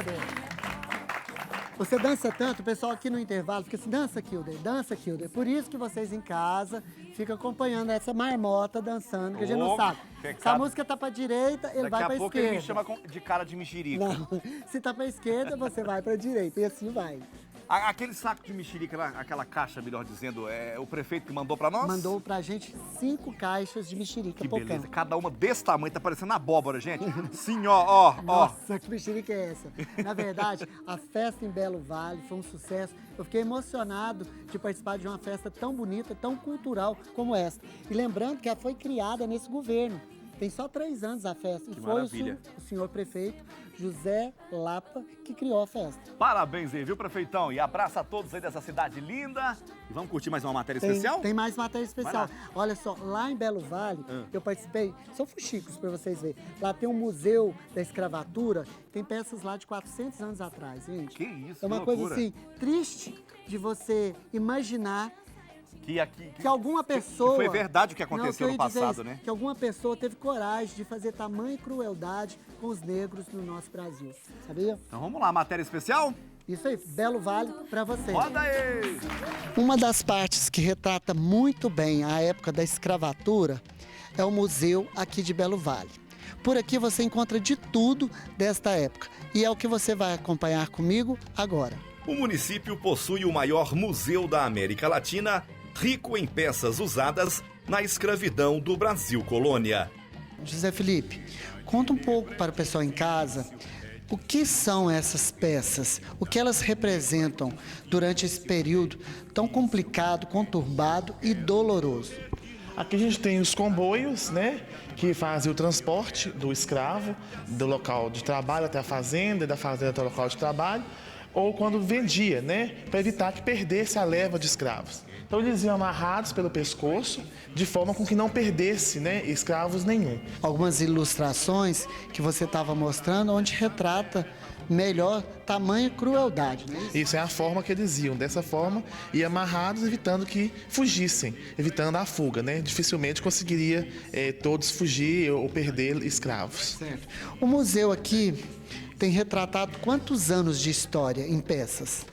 Kilder. Você dança tanto, o pessoal aqui no intervalo fica assim, dança, Kilder. Por isso que vocês em casa ficam acompanhando essa marmota dançando, que a gente não sabe. Se a música tá pra direita, ele vai pra esquerda. Daqui a pouco ele me chama de cara de mexerica. Não, se tá pra esquerda, você vai pra direita, e assim vai. Aquele saco de mexerica, aquela caixa, melhor dizendo, é o prefeito que mandou pra nós? Mandou pra gente 5 caixas de mexerica. Que Pocã. beleza, cada uma desse tamanho, tá parecendo abóbora, gente. Sim, ó. Nossa, que mexerica é essa? Na verdade, a festa em Belo Vale foi um sucesso. Eu fiquei emocionado de participar de uma festa tão bonita, tão cultural como essa. E lembrando que ela foi criada nesse governo. Tem só 3 anos a festa. Que e foi maravilha. o senhor prefeito José Lapa que criou a festa. Parabéns aí, viu, prefeitão? E abraço a todos aí dessa cidade linda. E vamos curtir mais uma matéria especial? Tem mais matéria especial. Vai lá. Olha só, lá em Belo Vale, eu participei, são fuxicos para vocês verem. Lá tem um museu da escravatura, tem peças lá de 400 anos atrás, gente. Que isso, É uma que coisa loucura. assim, triste de você imaginar Que alguma pessoa... Que foi verdade o que aconteceu Não, no que eu ia dizer passado, isso, né? Que alguma pessoa teve coragem de fazer tamanha crueldade com os negros no nosso Brasil, sabia? Então vamos lá, matéria especial? Isso aí, Belo Vale para vocês. Roda aí! Uma das partes que retrata muito bem a época da escravatura é o museu aqui de Belo Vale. Por aqui você encontra de tudo desta época e é o que você vai acompanhar comigo agora. O município possui o maior museu da América Latina, rico em peças usadas na escravidão do Brasil colônia. José Felipe, conta um pouco para o pessoal em casa o que são essas peças, o que elas representam durante esse período tão complicado, conturbado e doloroso. Aqui a gente tem os comboios, né, que fazem o transporte do escravo do local de trabalho até a fazenda, e da fazenda até o local de trabalho, ou quando vendia, né, para evitar que perdesse a leva de escravos. Então eles iam amarrados pelo pescoço, de forma com que não perdesse, né, escravos nenhum. Algumas ilustrações que você estava mostrando, onde retrata melhor tamanha crueldade, né? Isso é a forma que eles iam, dessa forma, e amarrados, evitando que fugissem, evitando a fuga, né? Dificilmente conseguiria todos fugir ou perder escravos. Certo. O museu aqui tem retratado quantos anos de história em peças?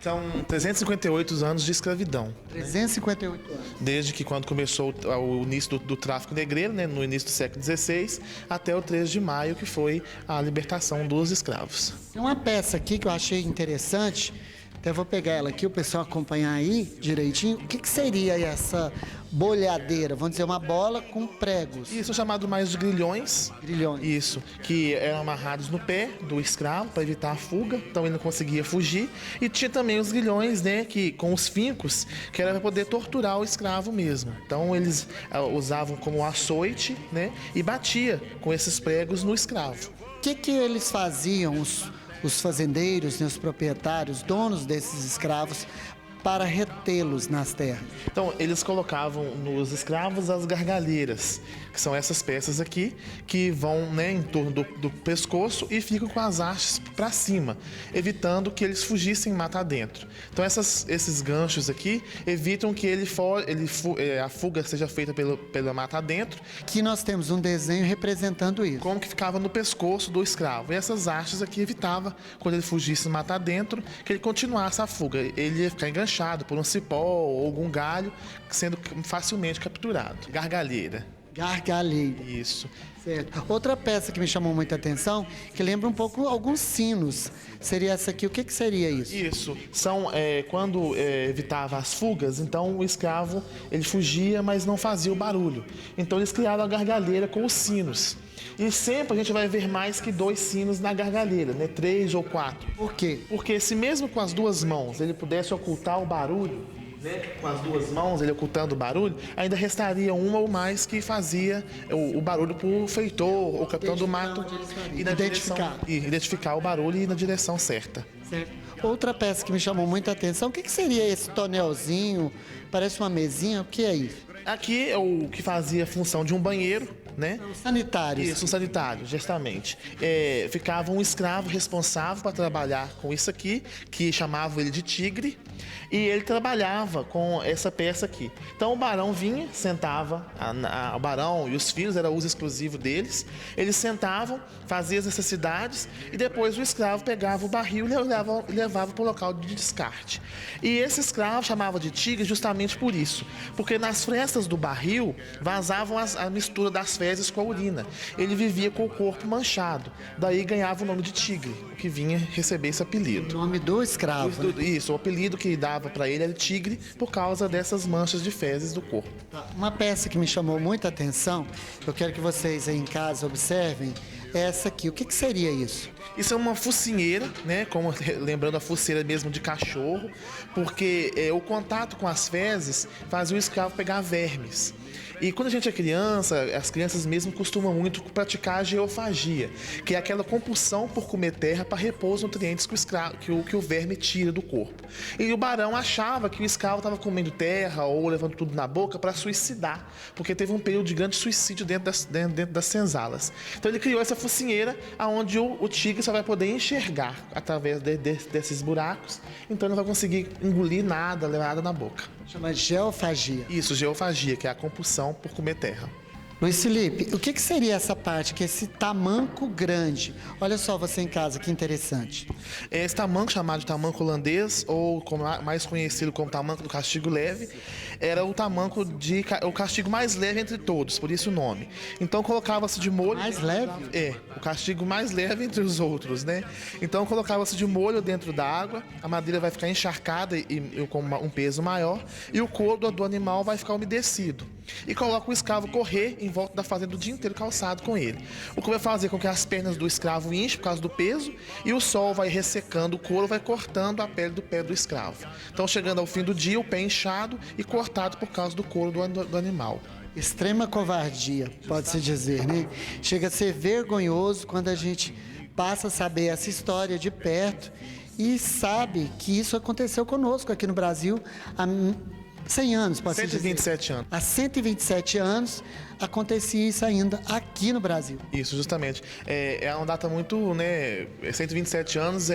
São 358 anos de escravidão. 358 anos. Desde que quando começou o início do tráfico negreiro, né, no início do século XVI, até o 3 de maio, que foi a libertação dos escravos. Tem uma peça aqui que eu achei interessante, até vou pegar ela aqui, o pessoal acompanhar aí direitinho. O que seria essa bolhadeira? Vamos dizer, uma bola com pregos. Isso é chamado mais de grilhões. Grilhões. Isso, que eram amarrados no pé do escravo para evitar a fuga, então ele não conseguia fugir. E tinha também os grilhões, né, que, com os fincos, que era para poder torturar o escravo mesmo. Então eles usavam como açoite, né, e batia com esses pregos no escravo. O que eles faziam, os fazendeiros, né, os proprietários, donos desses escravos, para retê-los nas terras? Então, eles colocavam nos escravos as gargalheiras, que são essas peças aqui, que vão, né, em torno do pescoço e ficam com as hastes para cima, evitando que eles fugissem mata dentro. Então, esses ganchos aqui evitam que a fuga seja feita pela mata dentro. Aqui nós temos um desenho representando isso. Como que ficava no pescoço do escravo. E essas hastes aqui evitava, quando ele fugisse mata dentro, que ele continuasse a fuga. Ele ia ficar enganchado por um cipó ou algum galho, sendo facilmente capturado. Gargalheira. Gargalheira. Isso. Certo. Outra peça que me chamou muita atenção, que lembra um pouco alguns sinos. Seria essa aqui. O que seria isso? Isso. São, quando evitava as fugas, então o escravo ele fugia, mas não fazia o barulho. Então eles criaram a gargalheira com os sinos. E sempre a gente vai ver mais que 2 sinos na gargalheira, né? 3 ou 4. Por quê? Porque se mesmo com as 2 mãos ele pudesse ocultar o barulho, né? Com as 2 mãos ele ocultando o barulho, ainda restaria uma ou mais que fazia o barulho por feitor ou capitão do mato e identificar o barulho e ir na direção certa. Certo. Outra peça que me chamou muita atenção, o que seria esse tonelzinho? Parece uma mesinha, o que é isso? Aqui é o que fazia a função de um banheiro, né? Os sanitários. Isso, um sanitário, justamente. Ficava um escravo responsável para trabalhar com isso aqui, que chamavam ele de tigre, e ele trabalhava com essa peça aqui. Então o barão vinha, sentava, o barão e os filhos, era uso exclusivo deles, eles sentavam, faziam as necessidades, e depois o escravo pegava o barril e levava para o local de descarte. E esse escravo chamava de tigre justamente por isso, porque nas frestas do barril vazavam a mistura das fezes com a urina. Ele vivia com o corpo manchado, daí ganhava o nome de tigre, que vinha receber esse apelido. O nome do escravo. Né? Isso, o apelido que dava para ele era tigre por causa dessas manchas de fezes do corpo. Uma peça que me chamou muita atenção, eu quero que vocês aí em casa observem, é essa aqui. O que seria isso? Isso é uma focinheira, né? Como lembrando a focinheira mesmo de cachorro, porque o contato com as fezes fazia o escravo pegar vermes. E quando a gente é criança, as crianças mesmo costumam muito praticar a geofagia, que é aquela compulsão por comer terra para repor os nutrientes que o verme tira do corpo. E o barão achava que o escravo estava comendo terra ou levando tudo na boca para suicidar, porque teve um período de grande suicídio dentro das senzalas. Então ele criou essa focinheira onde o tigre só vai poder enxergar através desses buracos, então ele não vai conseguir engolir nada, levar nada na boca. Chama geofagia. Isso, geofagia, que é a compulsão por comer terra. Luiz Felipe, o que seria essa parte, que é esse tamanco grande? Olha só você em casa, que interessante. Esse tamanco, chamado de tamanco holandês, ou mais conhecido como tamanco do castigo leve, era o castigo mais leve entre todos, por isso o nome. Então colocava-se de molho... Mais leve? O castigo mais leve entre os outros, né? Então colocava-se de molho dentro da água, a madeira vai ficar encharcada e com um peso maior, e o couro do animal vai ficar umedecido. E coloca o escravo correr em volta da fazenda o dia inteiro calçado com ele. O que vai fazer com que as pernas do escravo enchem por causa do peso e o sol vai ressecando o couro, vai cortando a pele do pé do escravo. Então, chegando ao fim do dia, o pé inchado e cortado por causa do couro do animal. Extrema covardia, pode-se dizer, né? Chega a ser vergonhoso quando a gente passa a saber essa história de perto e sabe que isso aconteceu conosco aqui no Brasil há 100 anos, pode ser 127 anos. Há 127 anos acontecia isso ainda aqui no Brasil. Isso, justamente. É uma data muito, né? 127 anos,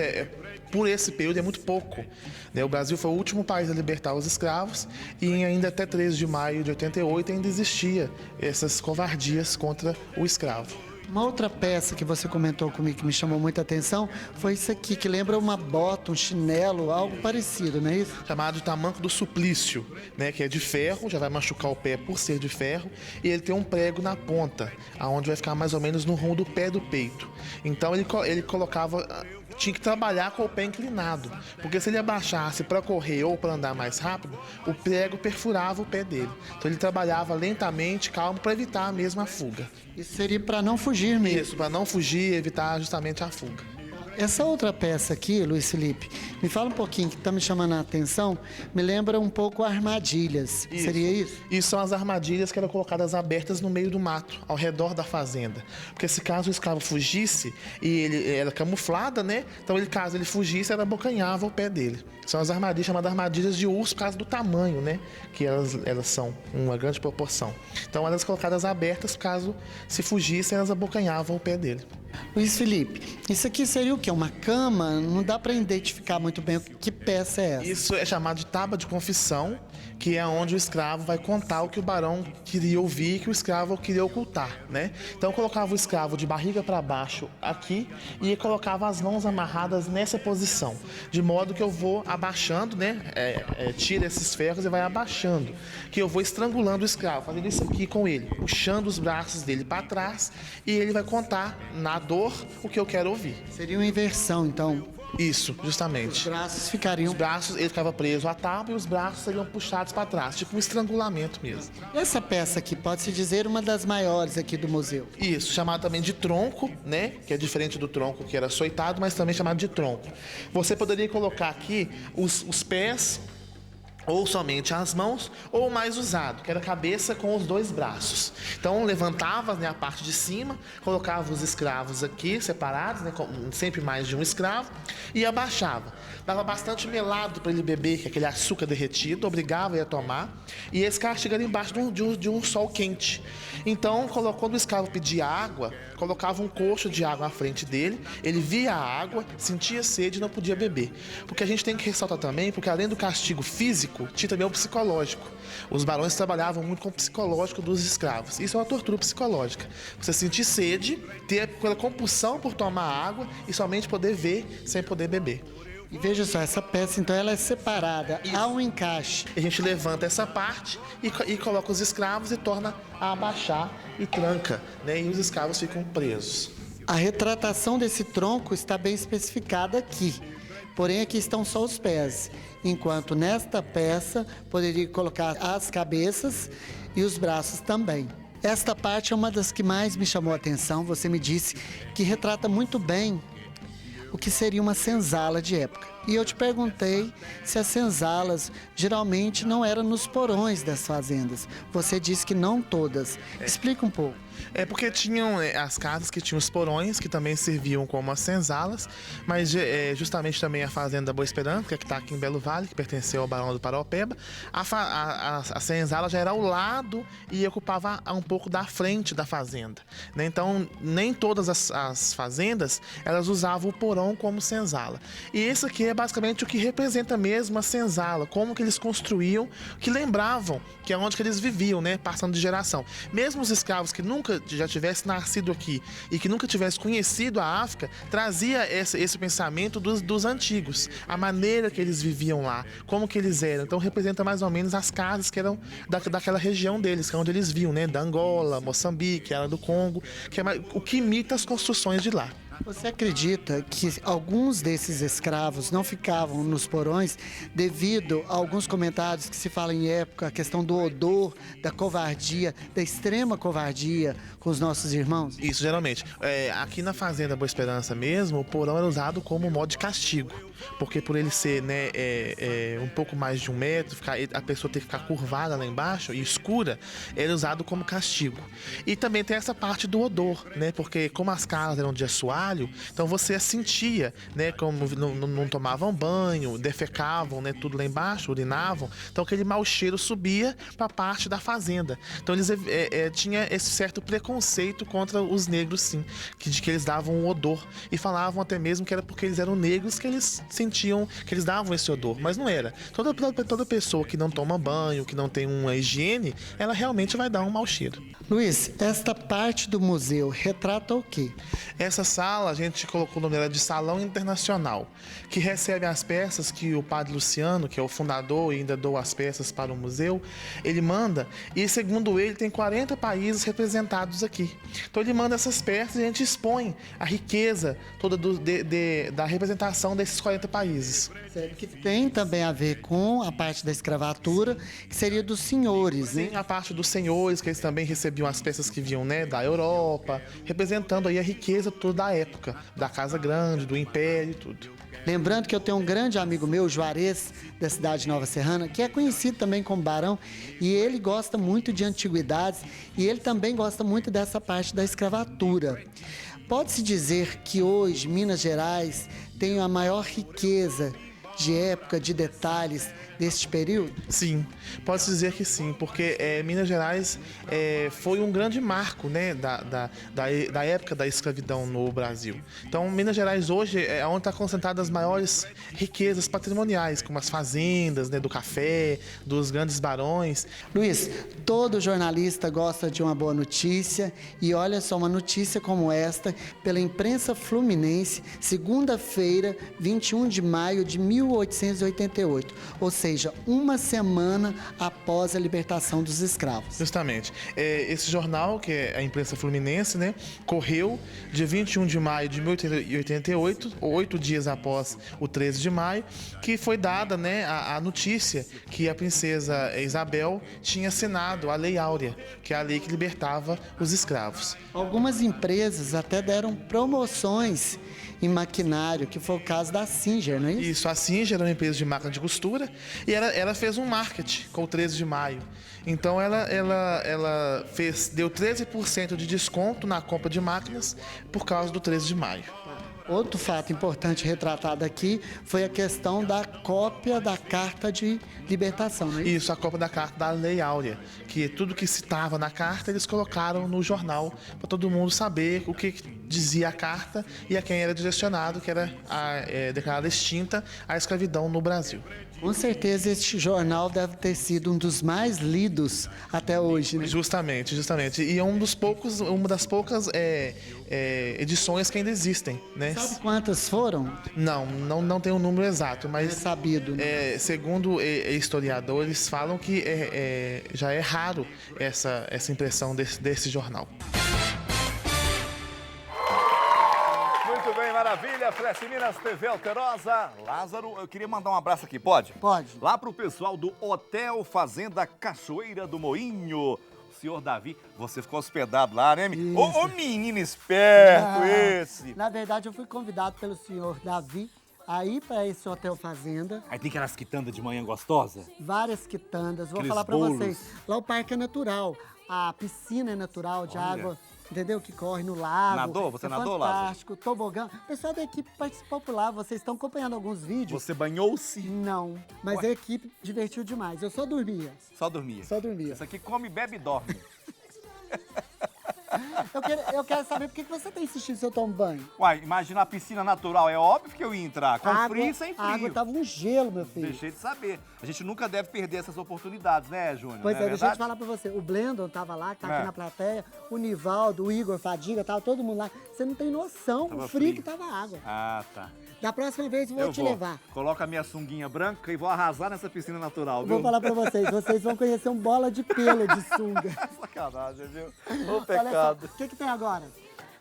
por esse período é muito pouco. Né? O Brasil foi o último país a libertar os escravos e ainda até 13 de maio de 88 ainda existia essas covardias contra o escravo. Uma outra peça que você comentou comigo que me chamou muita atenção foi isso aqui, que lembra uma bota, um chinelo, algo parecido, não é isso? Chamado de tamanco do suplício, né? Que é de ferro, já vai machucar o pé por ser de ferro, e ele tem um prego na ponta, aonde vai ficar mais ou menos no rumo do pé do peito. Então ele colocava... Tinha que trabalhar com o pé inclinado, porque se ele abaixasse para correr ou para andar mais rápido, o prego perfurava o pé dele. Então ele trabalhava lentamente, calmo, para evitar a mesma fuga. Isso seria para não fugir mesmo. Isso, para não fugir e evitar justamente a fuga. Essa outra peça aqui, Luiz Felipe, me fala um pouquinho, que está me chamando a atenção, me lembra um pouco armadilhas. Isso. Seria isso? Isso são as armadilhas que eram colocadas abertas no meio do mato, ao redor da fazenda. Porque se caso o escravo fugisse, e ele era camuflada, né? Então caso ele fugisse, ela abocanhava o pé dele. São as armadilhas chamadas armadilhas de urso por causa do tamanho, né? Que elas são uma grande proporção. Então elas colocadas abertas, caso se fugisse, elas abocanhavam o pé dele. Luiz Felipe, isso aqui seria o quê? Uma cama? Não dá para identificar muito bem que peça é essa. Isso é chamado de tábua de confissão, que é onde o escravo vai contar o que o barão queria ouvir e que o escravo queria ocultar, né? Então colocava o escravo de barriga para baixo aqui e colocava as mãos amarradas nessa posição, de modo que eu vou abaixando, né? Tira esses ferros e vai abaixando, que eu vou estrangulando o escravo, fazendo isso aqui com ele, puxando os braços dele para trás e ele vai contar na dor o que eu quero ouvir. Seria uma inversão, então. Isso, justamente. Os braços ficariam... Os braços, ele ficava preso à tábua e os braços seriam puxados para trás, tipo um estrangulamento mesmo. Essa peça aqui pode-se dizer uma das maiores aqui do museu. Isso, chamado também de tronco, né? Que é diferente do tronco que era açoitado, mas também chamado de tronco. Você poderia colocar aqui os pés ou somente as mãos, ou o mais usado, que era a cabeça com os 2 braços. Então levantava, né, a parte de cima, colocava os escravos aqui separados, né, sempre mais de um escravo, e abaixava. Dava bastante melado para ele beber, que é aquele açúcar derretido, obrigava ele a tomar, e esse cara chegava embaixo de um sol quente. Então, quando o escravo pedia água, colocava um coxo de água à frente dele, ele via a água, sentia sede e não podia beber. Porque a gente tem que ressaltar também, porque além do castigo físico, tinha também o psicológico. Os barões trabalhavam muito com o psicológico dos escravos. Isso é uma tortura psicológica. Você sentir sede, ter aquela compulsão por tomar água e somente poder ver sem poder beber. E veja só, essa peça, então, ela é separada, há um encaixe. A gente levanta essa parte e coloca os escravos e torna a abaixar e tranca, né? E os escravos ficam presos. A retratação desse tronco está bem especificada aqui, porém aqui estão só os pés, enquanto nesta peça poderia colocar as cabeças e os braços também. Esta parte é uma das que mais me chamou a atenção, você me disse que retrata muito bem o que seria uma senzala de época. E eu te perguntei se as senzalas geralmente não eram nos porões das fazendas. Você disse que não todas. Explica um pouco. É porque tinham as casas que tinham os porões, que também serviam como as senzalas, mas justamente também a fazenda Boa Esperança, que está aqui em Belo Vale, que pertenceu ao Barão do Paraopeba, a senzala já era ao lado e ocupava um pouco da frente da fazenda, né? Então, nem todas as fazendas, elas usavam o porão como senzala. E esse aqui é basicamente o que representa mesmo a senzala, como que eles construíam, que lembravam que é onde que eles viviam, né? Passando de geração. Mesmo os escravos que nunca já tivesse nascido aqui e que nunca tivesse conhecido a África, trazia esse pensamento dos antigos, a maneira que eles viviam lá, como que eles eram. Então representa mais ou menos as casas que eram daquela região deles, que é onde eles viam, né? Da Angola, Moçambique, era do Congo, que é o que imita as construções de lá. Você acredita que alguns desses escravos não ficavam nos porões devido a alguns comentários que se falam em época, a questão do odor, da covardia, da extrema covardia com os nossos irmãos? Isso, geralmente. Aqui na Fazenda Boa Esperança mesmo, o porão era usado como modo de castigo. Porque por ele ser, né, um pouco mais de 1 metro, a pessoa ter que ficar curvada lá embaixo e escura, era usado como castigo. E também tem essa parte do odor, né? Porque como as casas eram de assoalho, então você sentia, né? Como não tomavam banho, defecavam, né? Tudo lá embaixo, urinavam. Então aquele mau cheiro subia para a parte da fazenda. Então eles tinha esse certo preconceito contra os negros, sim, de que eles davam um odor. E falavam até mesmo que era porque eles eram negros que eles sentiam que eles davam esse odor, mas não era. Toda pessoa que não toma banho, que não tem uma higiene, ela realmente vai dar um mau cheiro. Luiz, esta parte do museu retrata o quê? Essa sala a gente colocou o nome dela de Salão Internacional, que recebe as peças que o padre Luciano, que é o fundador e ainda doa as peças para o museu, ele manda, e segundo ele tem 40 países representados aqui. Então ele manda essas peças e a gente expõe a riqueza toda da representação desses 40 países. Certo, que tem também a ver com a parte da escravatura, que seria dos senhores, né? Sim, a parte dos senhores, que eles também recebiam as peças que vinham, né, da Europa, representando aí a riqueza toda da época, da Casa Grande, do Império e tudo. Lembrando que eu tenho um grande amigo meu, Juarez, da cidade de Nova Serrana, que é conhecido também como Barão, e ele gosta muito de antiguidades, e ele também gosta muito dessa parte da escravatura. Pode-se dizer que hoje Minas Gerais tem a maior riqueza de época, de detalhes deste período? Sim, pode-se dizer que sim, porque Minas Gerais foi um grande marco, né, da época da escravidão no Brasil. Então, Minas Gerais hoje é onde está concentrada as maiores riquezas patrimoniais, como as fazendas, né, do café, dos grandes barões. Luiz, todo jornalista gosta de uma boa notícia, e olha só, uma notícia como esta, pela imprensa fluminense, segunda-feira, 21 de maio de 1888, ou seja, uma semana após a libertação dos escravos. Justamente. Esse jornal, que é a imprensa fluminense, né, correu de 21 de maio de 1888, 8 dias após o 13 de maio, que foi dada, né, a notícia que a princesa Isabel tinha assinado a Lei Áurea, que é a lei que libertava os escravos. Algumas empresas até deram promoções em maquinário, que foi o caso da Singer, não é isso? Isso, a sim, gerou uma empresa de máquina de costura e ela fez um marketing com o 13 de maio. Então ela deu 13% de desconto na compra de máquinas por causa do 13 de maio. Outro fato importante retratado aqui foi a questão da cópia da Carta de Libertação, não é isso? Isso, a cópia da carta da Lei Áurea, que tudo que citava na carta eles colocaram no jornal para todo mundo saber o que dizia a carta e a quem era direcionado, que era declarada extinta a escravidão no Brasil. Com certeza este jornal deve ter sido um dos mais lidos até hoje, né? Justamente. E é uma das poucas edições que ainda existem, né? Sabe quantas foram? Não tem um número exato, É mas sabido, né? segundo historiadores falam que já é raro essa impressão desse jornal. Muito bem, maravilha. Flash Minas TV Alterosa. Lázaro, eu queria mandar um abraço aqui, pode? Pode. Lá pro pessoal do Hotel Fazenda Cachoeira do Moinho. Senhor Davi, você ficou hospedado lá, né? Ô menino esperto esse. Na verdade, eu fui convidado pelo senhor Davi a ir para esse Hotel Fazenda. Aí tem aquelas quitandas de manhã gostosa? Várias quitandas. Vou Aqueles falar para bolos. vocês. Lá o parque é natural. A piscina é natural, de água, entendeu? Que corre no lago. Nadou? Você nadou, Lázaro? Fantástico. Tobogã. O pessoal da equipe participou por lá. Vocês estão acompanhando alguns vídeos? Você banhou-se? Não, mas a equipe divertiu demais. Eu só dormia. Só dormia? Só dormia. Isso aqui come, bebe e dorme. Eu quero saber por que você tem insistido se eu tomo banho. Uai, imagina a piscina natural. É óbvio que eu ia entrar. Com frio e sem frio. A água tava um gelo, meu filho. Deixei de saber. A gente nunca deve perder essas oportunidades, né, Júnior? Pois Não é, deixa eu te verdade? falar pra você. O Blendon tava lá, que tá aqui É. na plateia. O Nivaldo, o Igor, Fadiga, tava todo mundo lá. Você não tem noção Tava o frio frio. que tava a água. Ah, tá. Da próxima vez eu vou te levar. Coloca a minha sunguinha branca e vou arrasar nessa piscina natural, Eu viu? vou falar pra vocês vão conhecer um bola de pelo de sunga. Sacanagem, viu? Ô, Olha só, pecado. o que tem agora?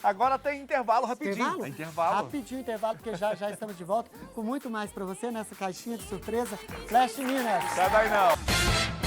Agora tem intervalo rapidinho. Intervalo? Tem intervalo. Rapidinho intervalo, porque já estamos de volta com muito mais pra você nessa caixinha de surpresa Flash Minas. Sai daí não.